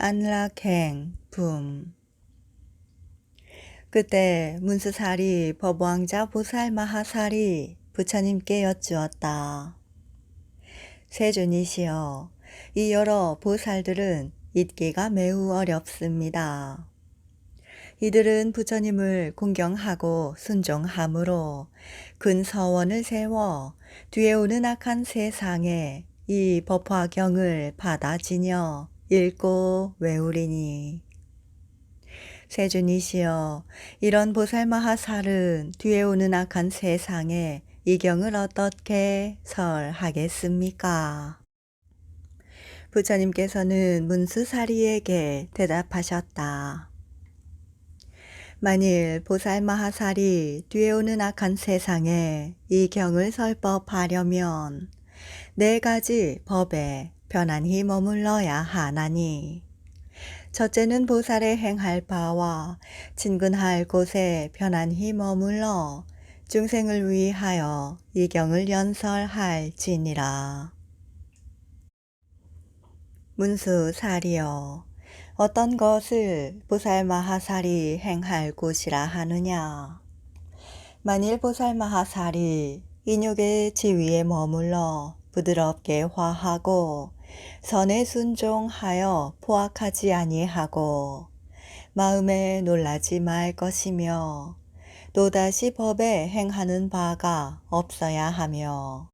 안락행 붐. 그때 문수살이 법왕자 보살 마하살이 부처님께 여쭈었다. 세존이시여, 이 여러 보살들은 잊기가 매우 어렵습니다. 이들은 부처님을 공경하고 순종함으로 큰 서원을 세워 뒤에 오는 악한 세상에 이 법화경을 받아 지녀 읽고 외우리니. 세존이시여, 이런 보살마하살은 뒤에 오는 악한 세상에 이 경을 어떻게 설하겠습니까? 부처님께서는 문수사리에게 대답하셨다. 만일 보살마하살이 뒤에 오는 악한 세상에 이 경을 설법하려면 네 가지 법에 편안히 머물러야 하나니, 첫째는 보살의 행할 바와 친근할 곳에 편안히 머물러 중생을 위하여 이 경을 연설할지니라. 문수사리여, 어떤 것을 보살마하살이 행할 곳이라 하느냐? 만일 보살마하살이 인욕의 지위에 머물러 부드럽게 화하고 선에 순종하여 포악하지 아니하고 마음에 놀라지 말 것이며 또다시 법에 행하는 바가 없어야 하며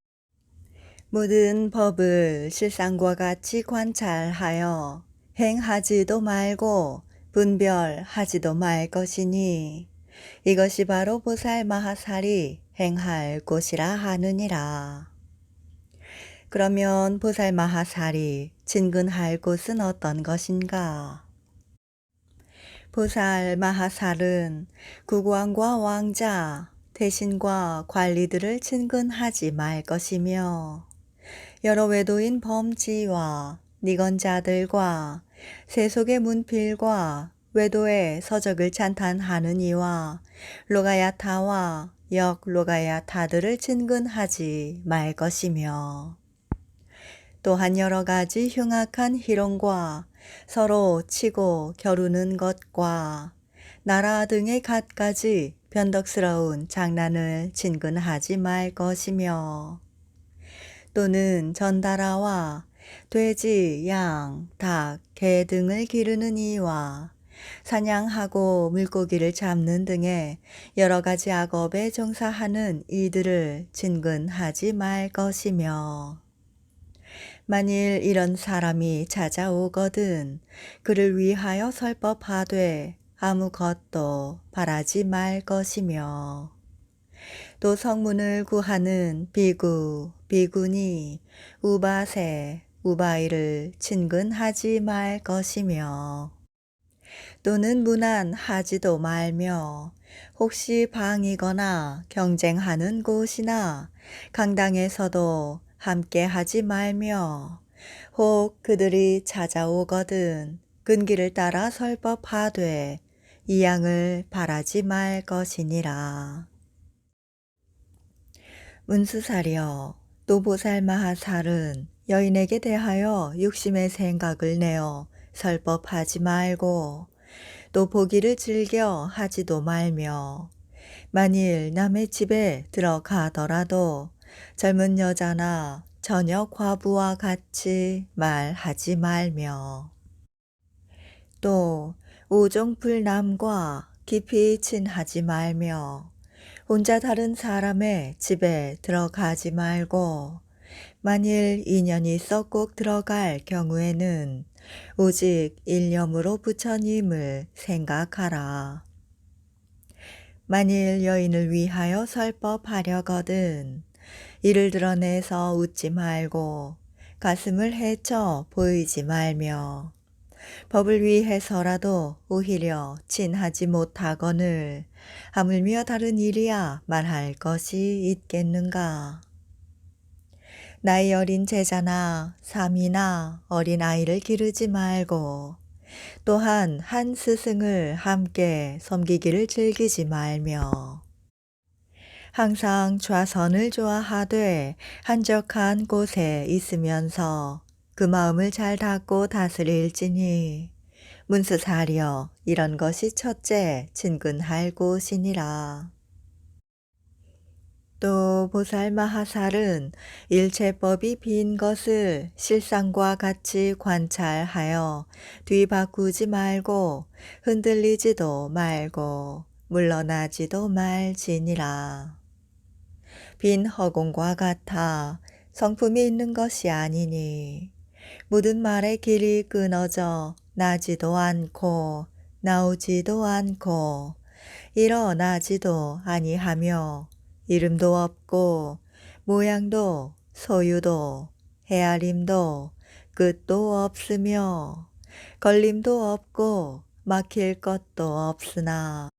모든 법을 실상과 같이 관찰하여 행하지도 말고 분별하지도 말 것이니 이것이 바로 보살마하살이 행할 곳이라 하느니라. 그러면 보살마하살이 친근할 곳은 어떤 것인가? 보살마하살은 국왕과 왕자, 대신과 관리들을 친근하지 말 것이며 여러 외도인 범지와 니건자들과 세속의 문필과 외도의 서적을 찬탄하는 이와 로가야타와 역로가야타들을 친근하지 말 것이며 또한 여러 가지 흉악한 희롱과 서로 치고 겨루는 것과 나라 등의 갖가지 변덕스러운 장난을 친근하지 말 것이며 또는 전다라와 돼지, 양, 닭, 개 등을 기르는 이와 사냥하고 물고기를 잡는 등의 여러 가지 악업에 종사하는 이들을 친근하지 말 것이며 만일 이런 사람이 찾아오거든 그를 위하여 설법하되 아무것도 바라지 말 것이며 또 성문을 구하는 비구, 비구니, 우바세, 우바이를 친근하지 말 것이며 또는 문안하지도 말며 혹시 방이거나 경쟁하는 곳이나 강당에서도 함께 하지 말며 혹 그들이 찾아오거든 근기를 따라 설법하되 이양을 바라지 말 것이니라. 문수사리여, 또 보살마하살은 여인에게 대하여 육심의 생각을 내어 설법하지 말고 또 보기를 즐겨 하지도 말며 만일 남의 집에 들어가더라도 젊은 여자나 처녀 과부와 같이 말하지 말며 또 우종풀남과 깊이 친하지 말며 혼자 다른 사람의 집에 들어가지 말고 만일 인연이 있어 꼭 들어갈 경우에는 오직 일념으로 부처님을 생각하라. 만일 여인을 위하여 설법하려거든 이를 드러내서 웃지 말고 가슴을 헤쳐 보이지 말며 법을 위해서라도 오히려 친하지 못하거늘 하물며 다른 일이야 말할 것이 있겠는가. 나이 어린 제자나 삼이나 어린 아이를 기르지 말고 또한 한 스승을 함께 섬기기를 즐기지 말며 항상 좌선을 좋아하되 한적한 곳에 있으면서 그 마음을 잘 닫고 다스릴지니 문수사려 이런 것이 첫째 진근할 곳이니라. 또 보살마하살은 일체법이 빈 것을 실상과 같이 관찰하여 뒤바꾸지 말고 흔들리지도 말고 물러나지도 말지니라. 빈 허공과 같아 성품이 있는 것이 아니니 모든 말의 길이 끊어져 나지도 않고 나오지도 않고 일어나지도 아니하며 이름도 없고 모양도 소유도 헤아림도 끝도 없으며 걸림도 없고 막힐 것도 없으나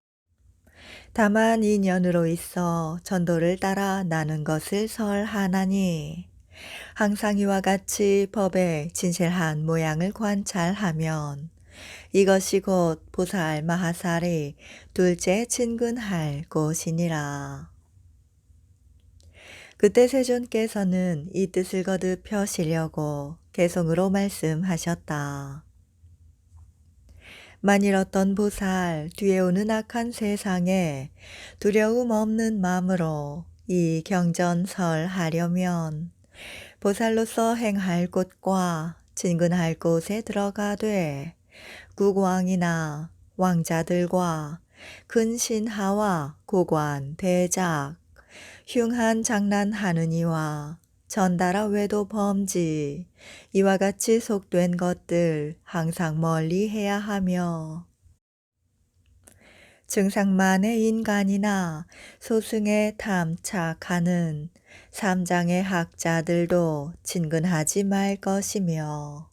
다만 인연으로 있어 전도를 따라 나는 것을 설하나니 항상 이와 같이 법의 진실한 모양을 관찰하면 이것이 곧 보살 마하살이 둘째 친근할 곳이니라. 그때 세존께서는 이 뜻을 거듭 펴시려고 개송으로 말씀하셨다. 만일 어떤 보살 뒤에 오는 악한 세상에 두려움 없는 마음으로 이 경전설하려면 보살로서 행할 곳과 진근할 곳에 들어가되 국왕이나 왕자들과 큰 신하와 고관 대작 흉한 장난하는 이와 전달아 외도 범지 이와 같이 속된 것들 항상 멀리 해야 하며 증상만의 인간이나 소승에 탐착하는 삼장의 학자들도 친근하지 말 것이며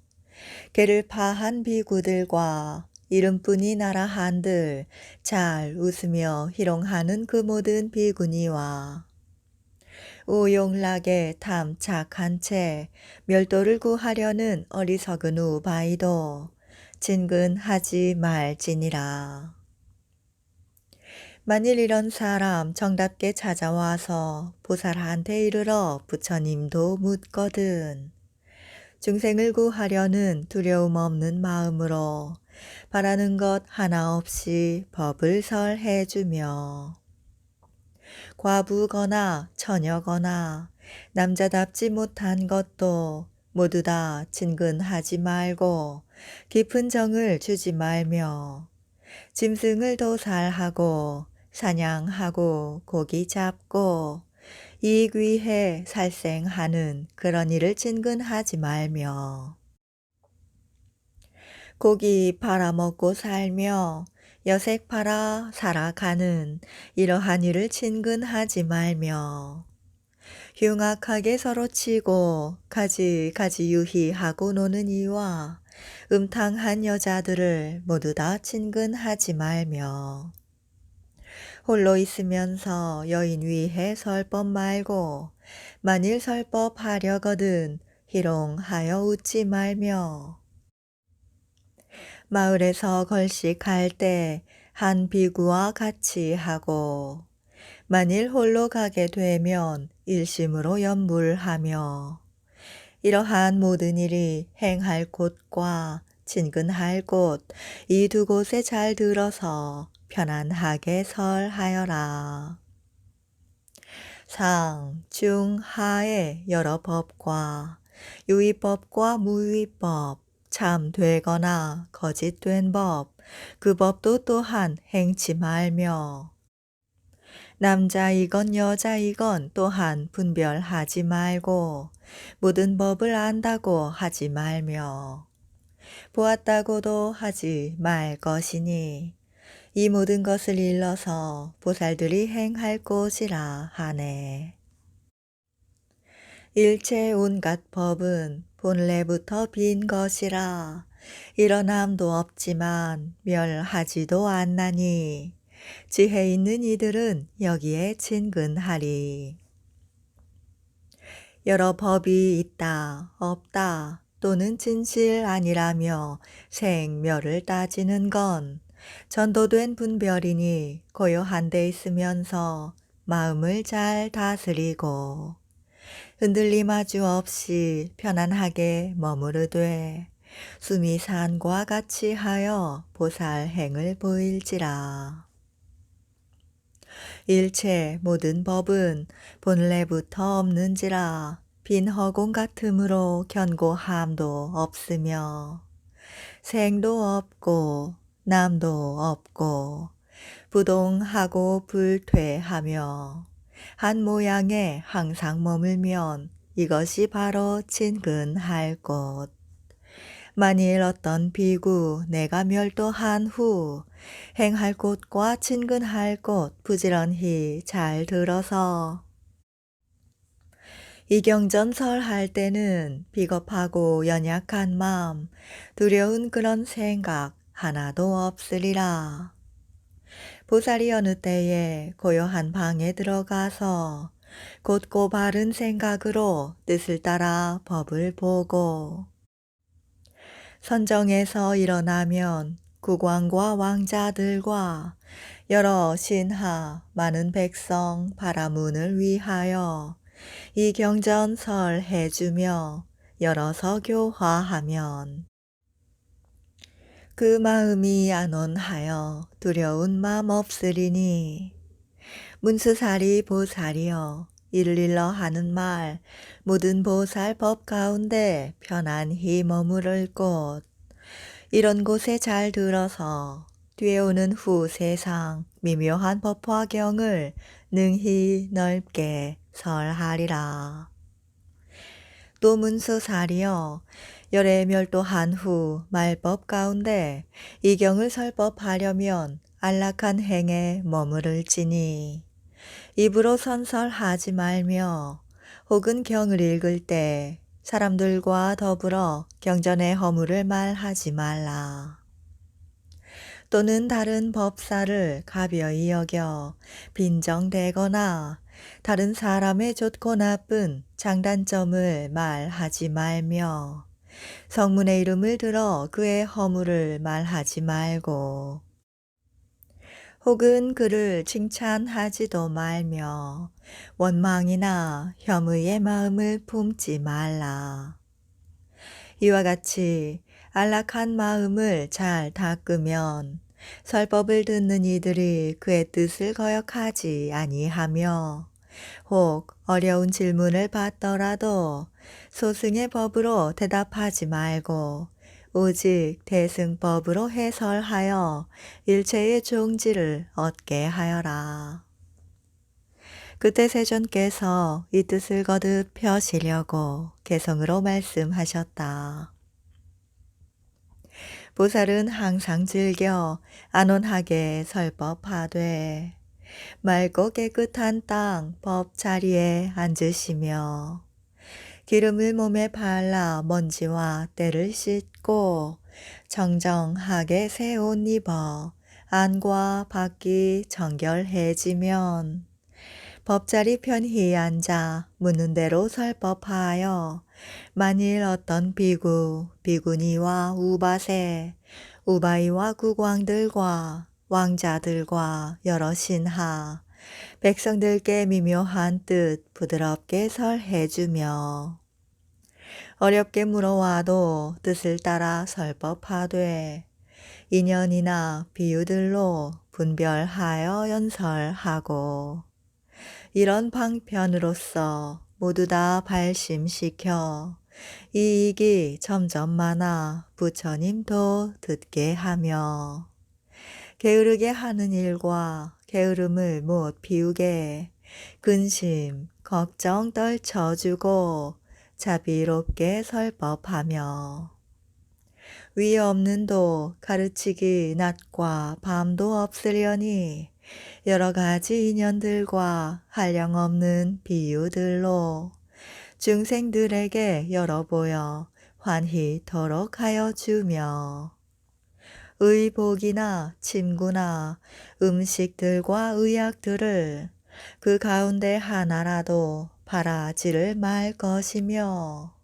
개를 파한 비구들과 이름뿐이 나라 한들 잘 웃으며 희롱하는 그 모든 비구니와 우용락에 탐착한 채 멸도를 구하려는 어리석은 우바이도 진근하지 말지니라. 만일 이런 사람 정답게 찾아와서 보살한테 이르러 부처님도 묻거든 중생을 구하려는 두려움 없는 마음으로 바라는 것 하나 없이 법을 설해주며 과부거나 처녀거나 남자답지 못한 것도 모두 다 친근하지 말고 깊은 정을 주지 말며 짐승을 도살하고 사냥하고 고기 잡고 이익 위해 살생하는 그런 일을 친근하지 말며 고기 팔아먹고 살며 여색 팔아 살아가는 이러한 일을 친근하지 말며 흉악하게 서로 치고 가지가지 유희하고 노는 이와 음탕한 여자들을 모두 다 친근하지 말며 홀로 있으면서 여인 위해 설법 말고 만일 설법하려거든 희롱하여 웃지 말며 마을에서 걸식할 때 한 비구와 같이 하고 만일 홀로 가게 되면 일심으로 염불하며 이러한 모든 일이 행할 곳과 친근할 곳 이 두 곳에 잘 들어서 편안하게 설하여라. 상, 중, 하의 여러 법과 유의법과 무유의법 참 되거나 거짓된 법 그 법도 또한 행치 말며 남자이건 여자이건 또한 분별하지 말고 모든 법을 안다고 하지 말며 보았다고도 하지 말 것이니 이 모든 것을 일러서 보살들이 행할 곳이라 하네. 일체 온갖 법은 본래부터 빈 것이라 일어남도 없지만 멸하지도 않나니 지혜 있는 이들은 여기에 친근하리. 여러 법이 있다 없다 또는 진실 아니라며 생멸을 따지는 건 전도된 분별이니 고요한 데 있으면서 마음을 잘 다스리고 흔들림 아주 없이 편안하게 머무르되 숨이 산과 같이 하여 보살행을 보일지라. 일체 모든 법은 본래부터 없는지라 빈 허공 같으므로 견고함도 없으며 생도 없고 남도 없고 부동하고 불퇴하며 한 모양에 항상 머물면 이것이 바로 친근할 곳. 만일 어떤 비구 내가 멸도한 후 행할 곳과 친근할 곳 부지런히 잘 들어서 이경전설 할 때는 비겁하고 연약한 마음, 두려운 그런 생각 하나도 없으리라. 보살이 어느 때에 고요한 방에 들어가서 곧고 바른 생각으로 뜻을 따라 법을 보고 선정에서 일어나면 국왕과 왕자들과 여러 신하 많은 백성 바라문을 위하여 이 경전설 해주며 열어서 교화하면 그 마음이 안온하여 두려운 마음 없으리니 문수사리 보살이여 이를 일러 하는 말 모든 보살 법 가운데 편안히 머무를 곳 이런 곳에 잘 들어서 뒤에 오는 후 세상 미묘한 법화경을 능히 넓게 설하리라. 또 문수사리여 열애 멸도한 후 말법 가운데 이 경을 설법하려면 안락한 행에 머무를지니 입으로 선설하지 말며 혹은 경을 읽을 때 사람들과 더불어 경전의 허물을 말하지 말라. 또는 다른 법사를 가벼이 여겨 빈정대거나 다른 사람의 좋고 나쁜 장단점을 말하지 말며 성문의 이름을 들어 그의 허물을 말하지 말고 혹은 그를 칭찬하지도 말며 원망이나 혐의의 마음을 품지 말라. 이와 같이 안락한 마음을 잘 닦으면 설법을 듣는 이들이 그의 뜻을 거역하지 아니하며 혹 어려운 질문을 받더라도 소승의 법으로 대답하지 말고 오직 대승법으로 해설하여 일체의 종지를 얻게 하여라. 그때 세존께서 이 뜻을 거듭 펴시려고 개성으로 말씀하셨다. 보살은 항상 즐겨 안온하게 설법하되 맑고 깨끗한 땅 법 자리에 앉으시며 기름을 몸에 발라 먼지와 때를 씻고 정정하게 새 옷 입어 안과 밖이 정결해지면 법자리 편히 앉아 묻는 대로 설법하여 만일 어떤 비구, 비구니와 우바세, 우바이와 국왕들과 왕자들과 여러 신하, 백성들께 미묘한 뜻 부드럽게 설해주며 어렵게 물어와도 뜻을 따라 설법하되 인연이나 비유들로 분별하여 연설하고 이런 방편으로서 모두 다 발심시켜 이익이 점점 많아 부처님도 듣게 하며 게으르게 하는 일과 게으름을 못 피우게 근심, 걱정 떨쳐주고 자비롭게 설법하며 위 없는 도 가르치기 낮과 밤도 없으려니 여러 가지 인연들과 한량없는 비유들로 중생들에게 열어보여 환희토록 하여 주며 의복이나 침구나 음식들과 의약들을 그 가운데 하나라도 바라지를 말 것이며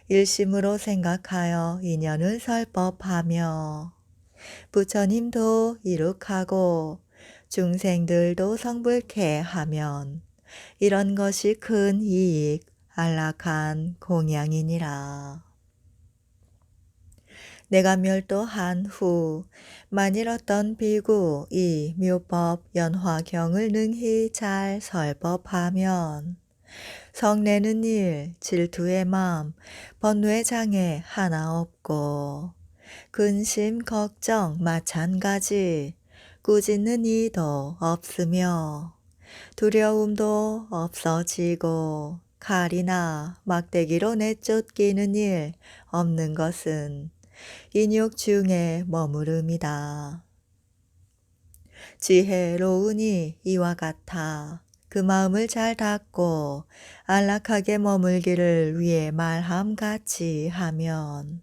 일심으로 생각하여 인연을 설법하며 부처님도 이룩하고 중생들도 성불케 하면 이런 것이 큰 이익, 안락한 공양이니라. 내가 멸도한 후 만일 어떤 비구 이 묘법 연화경을 능히 잘 설법하면 성내는 일 질투의 맘 번뇌 장애 하나 없고 근심 걱정 마찬가지 꾸짖는 이도 없으며 두려움도 없어지고 칼이나 막대기로 내쫓기는 일 없는 것은 인욕 중에 머무름이다. 지혜로우니 이와 같아 그 마음을 잘 닫고 안락하게 머물기를 위해 말함 같이 하면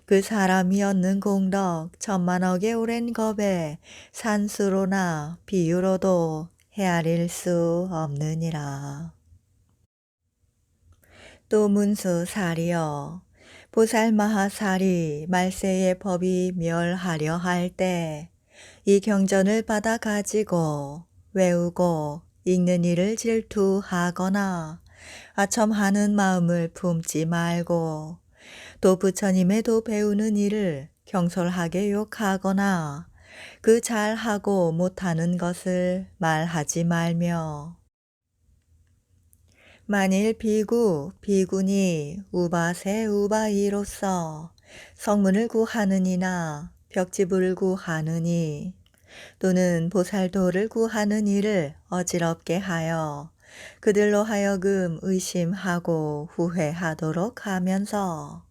그 사람이 얻는 공덕 천만억의 오랜 겁에 산수로나 비유로도 헤아릴 수 없느니라. 또 문수살이여 보살마하살이 말세의 법이 멸하려 할 때 이 경전을 받아 가지고 외우고 읽는 일을 질투하거나 아첨하는 마음을 품지 말고 또 부처님의 도 배우는 일을 경솔하게 욕하거나 그 잘하고 못하는 것을 말하지 말며 만일 비구, 비구니 우바세 우바이로서 성문을 구하느니나 벽지불을 구하느니 또는 보살도를 구하는 일을 어지럽게 하여 그들로 하여금 의심하고 후회하도록 하면서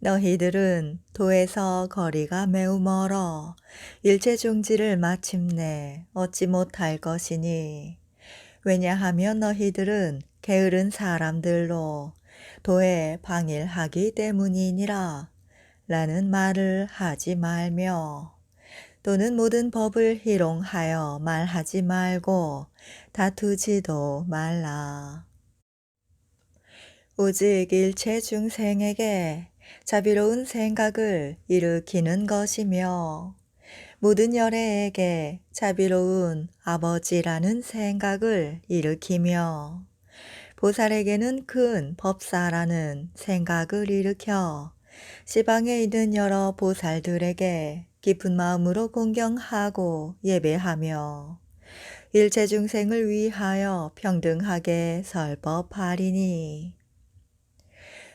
너희들은 도에서 거리가 매우 멀어 일체종지를 마침내 얻지 못할 것이니 왜냐하면 너희들은 게으른 사람들로 도에 방일하기 때문이니라 라는 말을 하지 말며 또는 모든 법을 희롱하여 말하지 말고 다투지도 말라. 오직 일체 중생에게 자비로운 생각을 일으키는 것이며 모든 열애에게 자비로운 아버지라는 생각을 일으키며 보살에게는 큰 법사라는 생각을 일으켜 시방에 있는 여러 보살들에게 깊은 마음으로 공경하고 예배하며 일체 중생을 위하여 평등하게 설법하리니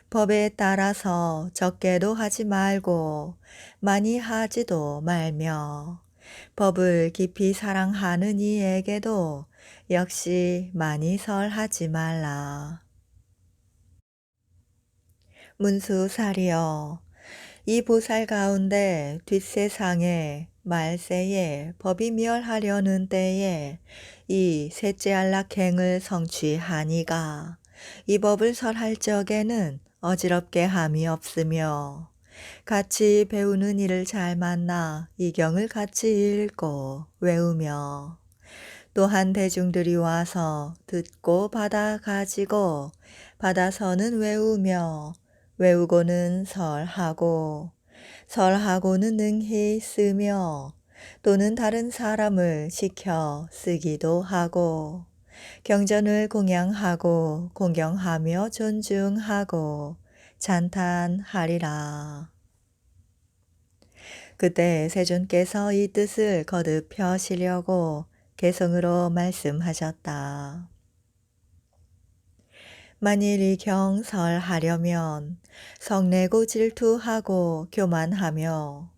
법에 따라서 적게도 하지 말고 많이 하지도 말며 법을 깊이 사랑하는 이에게도 역시 많이 설하지 말라. 문수살이여 이 보살 가운데 뒷세상에 말세에 법이 멸하려는 때에 이 셋째 안락행을 성취하니가 이 법을 설할 적에는 어지럽게 함이 없으며 같이 배우는 이를 잘 만나 이 경을 같이 읽고 외우며 또한 대중들이 와서 듣고 받아 가지고 받아서는 외우며 외우고는 설하고 설하고는 능히 쓰며 또는 다른 사람을 시켜 쓰기도 하고 경전을 공양하고 공경하며 존중하고 찬탄하리라. 그때 세존께서 이 뜻을 거듭 펴시려고 개성으로 말씀하셨다. 만일 이 경설하려면 성내고 질투하고 교만하며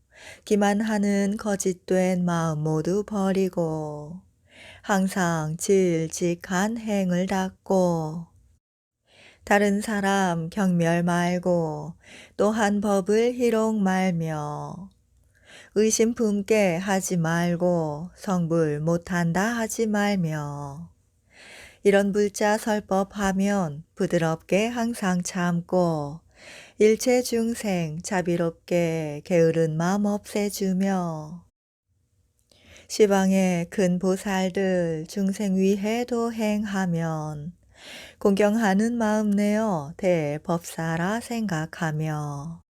기만하는 거짓된 마음 모두 버리고 항상 질직한 행을 닦고 다른 사람 경멸 말고 또한 법을 희롱 말며 의심 품게 하지 말고 성불 못한다 하지 말며 이런 불자 설법하면 부드럽게 항상 참고 일체 중생 자비롭게 게으른 마음 없애주며 시방의 큰 보살들 중생 위해 도행하면 공경하는 마음 내어 대법사라 생각하며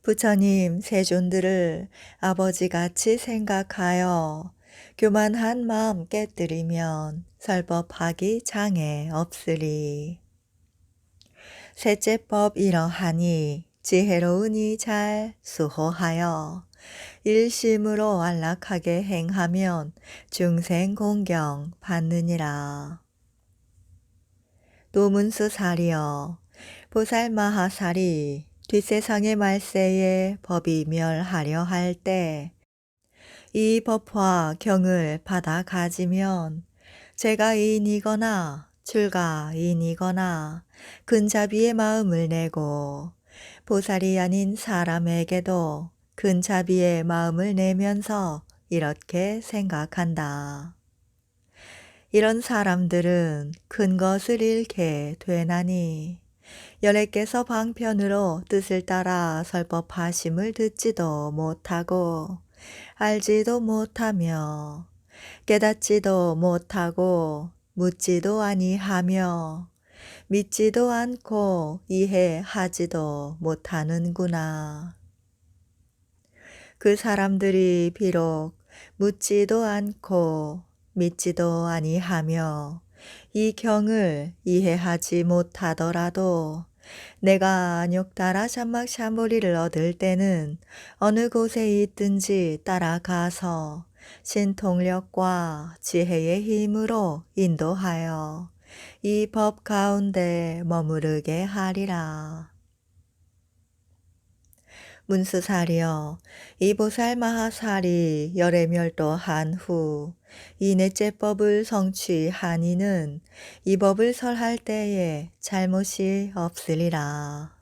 부처님 세존들을 아버지같이 생각하여 교만한 마음 깨뜨리면 설법하기 장애 없으리. 셋째 법 이러하니 지혜로우니 잘 수호하여 일심으로 안락하게 행하면 중생 공경 받느니라. 노문수사리여 보살마하살이 뒷세상의 말세에 법이 멸하려 할 때 이 법화 경을 받아 가지면 제가인이거나 출가인이거나 근자비의 마음을 내고 보살이 아닌 사람에게도 근자비의 마음을 내면서 이렇게 생각한다. 이런 사람들은 큰 것을 잃게 되나니 열애께서 방편으로 뜻을 따라 설법하심을 듣지도 못하고 알지도 못하며 깨닫지도 못하고 묻지도 아니하며 믿지도 않고 이해하지도 못하는구나. 그 사람들이 비록 묻지도 않고 믿지도 아니하며 이 경을 이해하지 못하더라도 내가 안욕따라 참막샤모리를 얻을 때는 어느 곳에 있든지 따라가서 신통력과 지혜의 힘으로 인도하여 이 법 가운데 머무르게 하리라. 문수사리여 이 보살마하살이 열애멸도한 후 이 넷째 법을 성취한 이는 이 법을 설할 때에 잘못이 없으리라.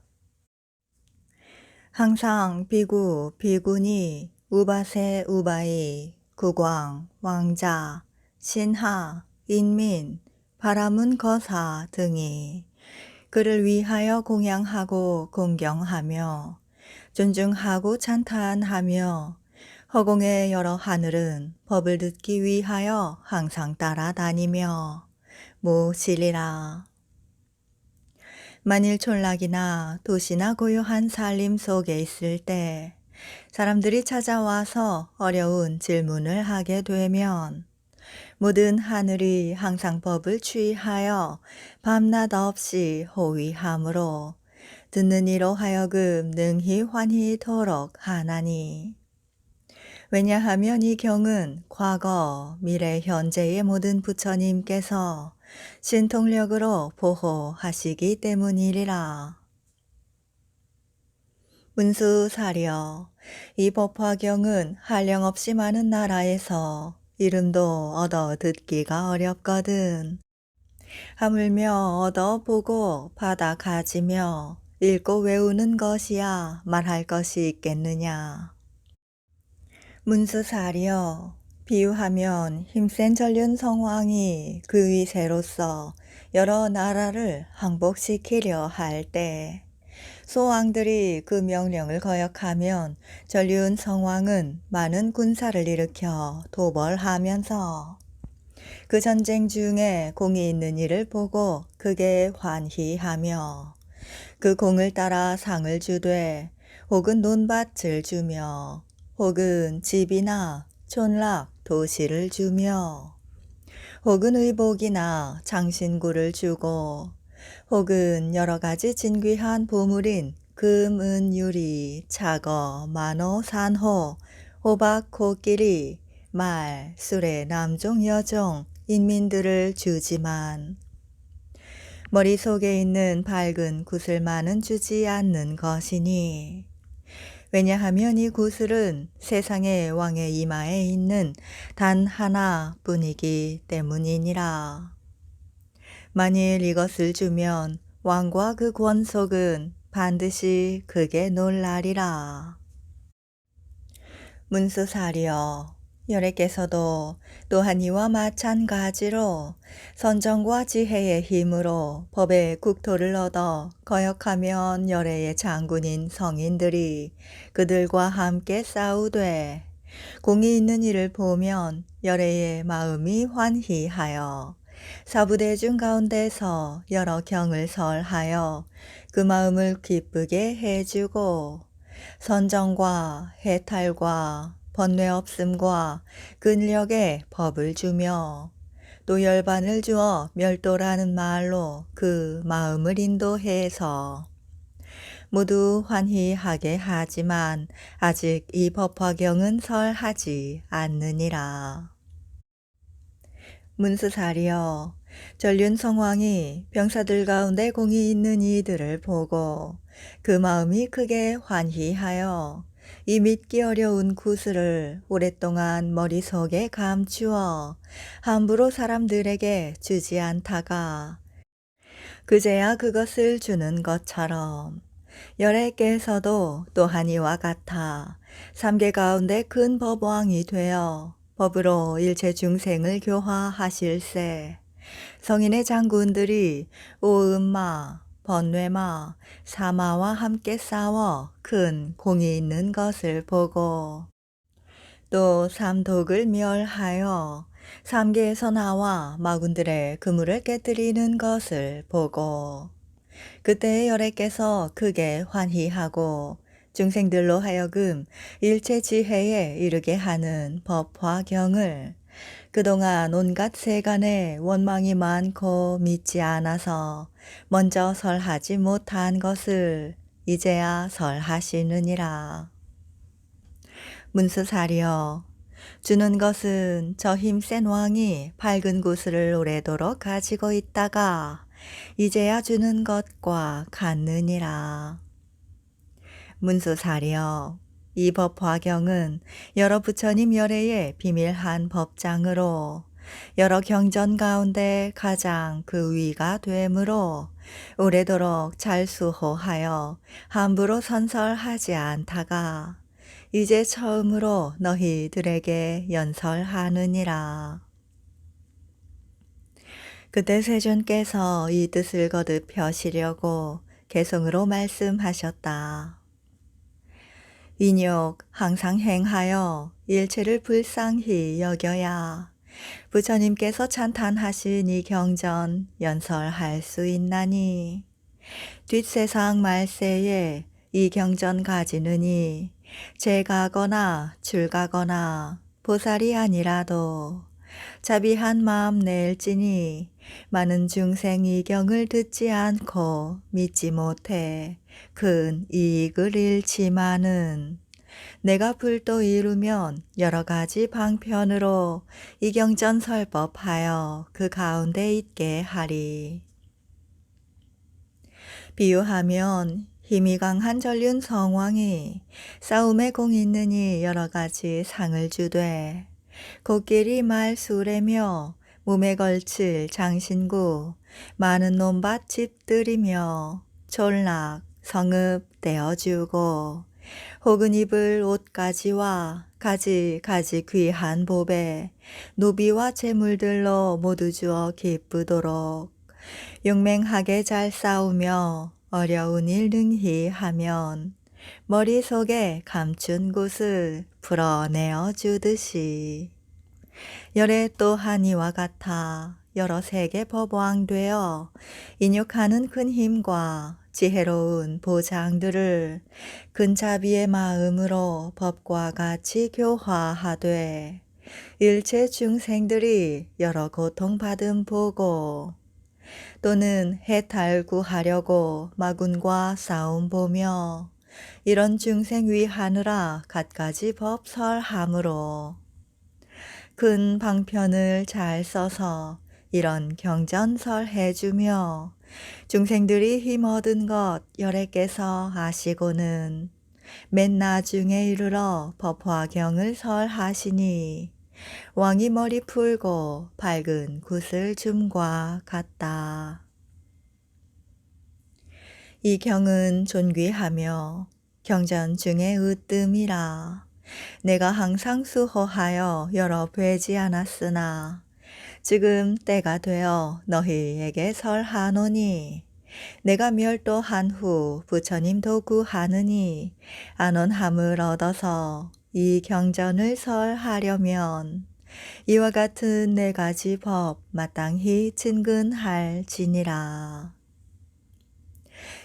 항상 비구, 비구니, 우바세, 우바이, 국왕, 왕자, 신하, 인민, 바라문 거사 등이 그를 위하여 공양하고 공경하며 존중하고 찬탄하며 허공의 여러 하늘은 법을 듣기 위하여 항상 따라다니며 모시리라. 만일 촌락이나 도시나 고요한 살림 속에 있을 때 사람들이 찾아와서 어려운 질문을 하게 되면 모든 하늘이 항상 법을 취하여 밤낮 없이 호위함으로 듣는 이로 하여금 능히 환희토록 하나니. 왜냐하면 이 경은 과거, 미래, 현재의 모든 부처님께서 신통력으로 보호하시기 때문이리라. 문수사리여 이 법화경은 한량없이 많은 나라에서 이름도 얻어 듣기가 어렵거든. 하물며 얻어보고 받아 가지며 읽고 외우는 것이야 말할 것이 있겠느냐. 문수사리여 비유하면 힘센 전륜 성왕이 그 위세로서 여러 나라를 항복시키려 할 때 소왕들이 그 명령을 거역하면 전륜 성왕은 많은 군사를 일으켜 도벌하면서 그 전쟁 중에 공이 있는 이를 보고 크게 환희하며 그 공을 따라 상을 주되 혹은 논밭을 주며 혹은 집이나 촌락 도시를 주며 혹은 의복이나 장신구를 주고 혹은 여러 가지 진귀한 보물인 금, 은, 유리, 차거, 만호, 산호, 호박, 코끼리, 말, 수레, 남종, 여종, 인민들을 주지만 머릿속에 있는 밝은 구슬만은 주지 않는 것이니 왜냐하면 이 구슬은 세상의 왕의 이마에 있는 단 하나뿐이기 때문이니라. 만일 이것을 주면 왕과 그 권속은 반드시 크게 놀라리라. 문수사리여 열애께서도 또한 이와 마찬가지로 선정과 지혜의 힘으로 법의 국토를 얻어 거역하면 열애의 장군인 성인들이 그들과 함께 싸우되 공이 있는 이를 보면 열애의 마음이 환희하여 사부대중 가운데서 여러 경을 설하여 그 마음을 기쁘게 해주고 선정과 해탈과 번뇌 없음과 근력의 법을 주며 또 열반을 주어 멸도라는 말로 그 마음을 인도해서 모두 환희하게 하지만 아직 이 법화경은 설하지 않느니라. 문수사리여, 전륜성왕이 병사들 가운데 공이 있는 이들을 보고 그 마음이 크게 환희하여 이 믿기 어려운 구슬을 오랫동안 머릿속에 감추어 함부로 사람들에게 주지 않다가 그제야 그것을 주는 것처럼 열애께서도 또한 이와 같아 삼계 가운데 큰 법왕이 되어 법으로 일체 중생을 교화하실세. 성인의 장군들이 오음마, 번뇌마, 사마와 함께 싸워 큰 공이 있는 것을 보고 또 삼독을 멸하여 삼계에서 나와 마군들의 그물을 깨뜨리는 것을 보고 그때 열애께서 크게 환희하고 중생들로 하여금 일체 지혜에 이르게 하는 법화경을 그동안 온갖 세간에 원망이 많고 믿지 않아서 먼저 설하지 못한 것을 이제야 설하시느니라. 문수사리여, 주는 것은 저 힘센 왕이 밝은 구슬을 오래도록 가지고 있다가 이제야 주는 것과 같느니라. 문수사리여, 이 법화경은 여러 부처님 열애의 비밀한 법장으로 여러 경전 가운데 가장 그 위가 되므로 오래도록 잘 수호하여 함부로 선설하지 않다가 이제 처음으로 너희들에게 연설하느니라. 그때 세존께서 이 뜻을 거듭 펴시려고 개성으로 말씀하셨다. 인욕 항상 행하여 일체를 불쌍히 여겨야 부처님께서 찬탄하신 이 경전 연설할 수 있나니 뒷세상 말세에 이 경전 가지느니 재가거나 출가거나 보살이 아니라도 자비한 마음 낼지니 많은 중생 이 경을 듣지 않고 믿지 못해 큰 이익을 잃지만은 내가 불도 이루면 여러 가지 방편으로 이 경전 설법하여 그 가운데 있게 하리. 비유하면 힘이 강한 전륜 성왕이 싸움에 공 있느니 여러 가지 상을 주되 코끼리 말수레며 몸에 걸칠 장신구 많은 논밭 집들이며 촌락 성읍 떼어주고 혹은 입을 옷가지와 가지 귀한 보배 노비와 재물들로 모두 주어 기쁘도록 용맹하게 잘 싸우며 어려운 일 능히 하면 머릿속에 감춘 곳을 풀어내어 주듯이 열애 또한 이와 같아 여러 세계 법왕 되어 인욕하는 큰 힘과 지혜로운 보장들을 큰 자비의 마음으로 법과 같이 교화하되 일체 중생들이 여러 고통받음 보고 또는 해탈 구하려고 마군과 싸움 보며 이런 중생 위하느라 갖가지 법설함으로 큰 방편을 잘 써서 이런 경전설 해주며 중생들이 힘 얻은 것 열애께서 아시고는 맨 나중에 이르러 법화경을 설하시니 왕이 머리 풀고 밝은 구슬 줌과 같다. 이 경은 존귀하며 경전 중에 으뜸이라. 내가 항상 수호하여 여러 뵈지 않았으나 지금 때가 되어 너희에게 설하노니 내가 멸도한 후 부처님 도구하느니 안온함을 얻어서 이 경전을 설하려면 이와 같은 네 가지 법 마땅히 진근할지니라.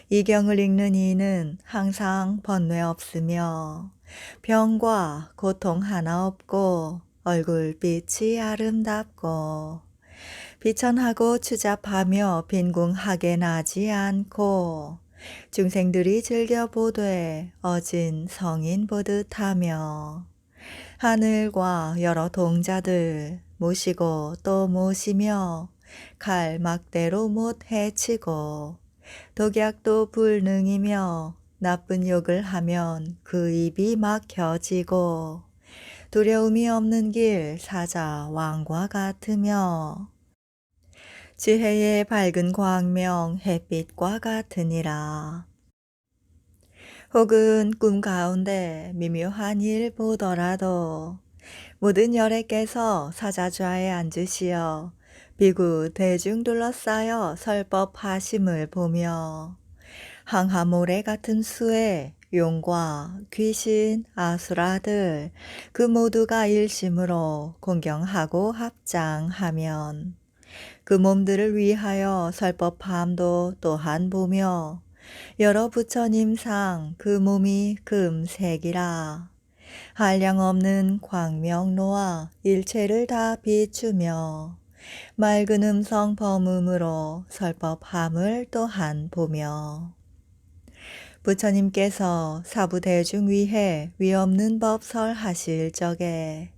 이 경을 읽는 이는 항상 번뇌 없으며 병과 고통 하나 없고 얼굴빛이 아름답고 비천하고 추잡하며 빈궁하게 나지 않고 중생들이 즐겨보되 어진 성인 보듯 하며 하늘과 여러 동자들 모시고 또 모시며 칼 막대로 못 해치고 독약도 불능이며 나쁜 욕을 하면 그 입이 막혀지고 두려움이 없는 길 사자 왕과 같으며 지혜의 밝은 광명 햇빛과 같으니라. 혹은 꿈 가운데 미묘한 일 보더라도 모든 열애께서 사자좌에 앉으시어 비구 대중 둘러싸여 설법하심을 보며 항하모래 같은 수에 용과 귀신, 아수라들 그 모두가 일심으로 공경하고 합장하면 그 몸들을 위하여 설법함도 또한 보며 여러 부처님상 그 몸이 금색이라 한량없는 광명로와 일체를 다 비추며 맑은 음성 범음으로 설법함을 또한 보며 부처님께서 사부대중 위해 위없는 법 설하실 적에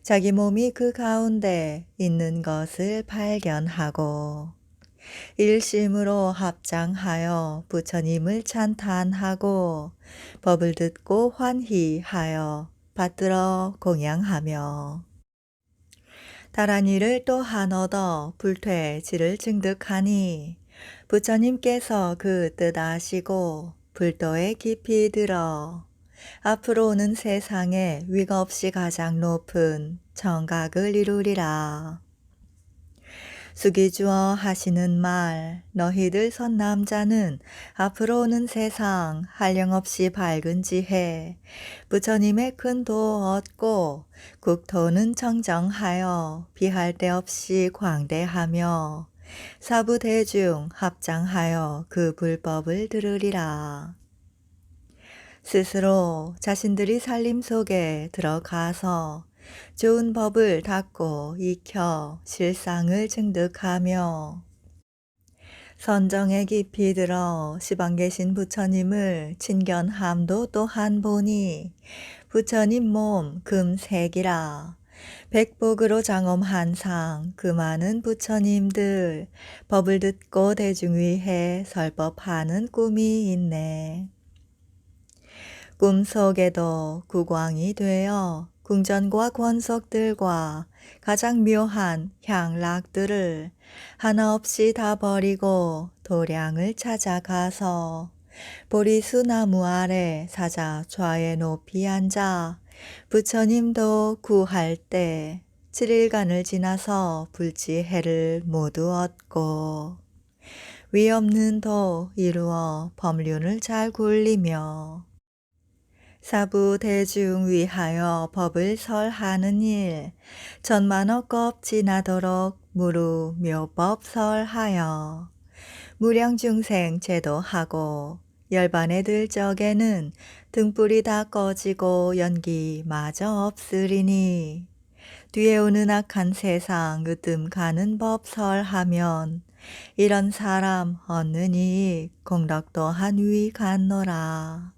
자기 몸이 그 가운데 있는 것을 발견하고 일심으로 합장하여 부처님을 찬탄하고 법을 듣고 환희하여 받들어 공양하며 다란 이를 또한 얻어 불퇴지를 증득하니 부처님께서 그 뜻 아시고 불도에 깊이 들어 앞으로 오는 세상에 위급없이 가장 높은 정각을 이루리라. 숙이 주어 하시는 말 너희들 선 남자는 앞으로 오는 세상 한량없이 밝은 지혜 부처님의 큰 도 얻고 국토는 청정하여 비할 데 없이 광대하며 사부대중 합장하여 그 불법을 들으리라. 스스로 자신들이 살림 속에 들어가서 좋은 법을 닦고 익혀 실상을 증득하며 선정에 깊이 들어 시방 계신 부처님을 친견함도 또한 보니 부처님 몸 금색이라 백복으로 장엄한 상 그 많은 부처님들 법을 듣고 대중 위해 설법하는 꿈이 있네. 꿈속에도 구광이 되어 궁전과 권속들과 가장 묘한 향락들을 하나 없이 다 버리고 도량을 찾아가서 보리수 나무 아래 사자 좌에 높이 앉아 부처님도 구할 때 7일간을 지나서 불지해를 모두 얻고 위 없는 도 이루어 법륜을 잘 굴리며 사부 대중 위하여 법을 설하는 일 천만억 겁 지나도록 무루 묘법 설하여 무량 중생 제도하고 열반에 들 적에는 등불이 다 꺼지고 연기 마저 없으리니 뒤에 오는 악한 세상 으뜸 가는 법 설하면 이런 사람 얻는 이익 공덕 또한 위 같노라.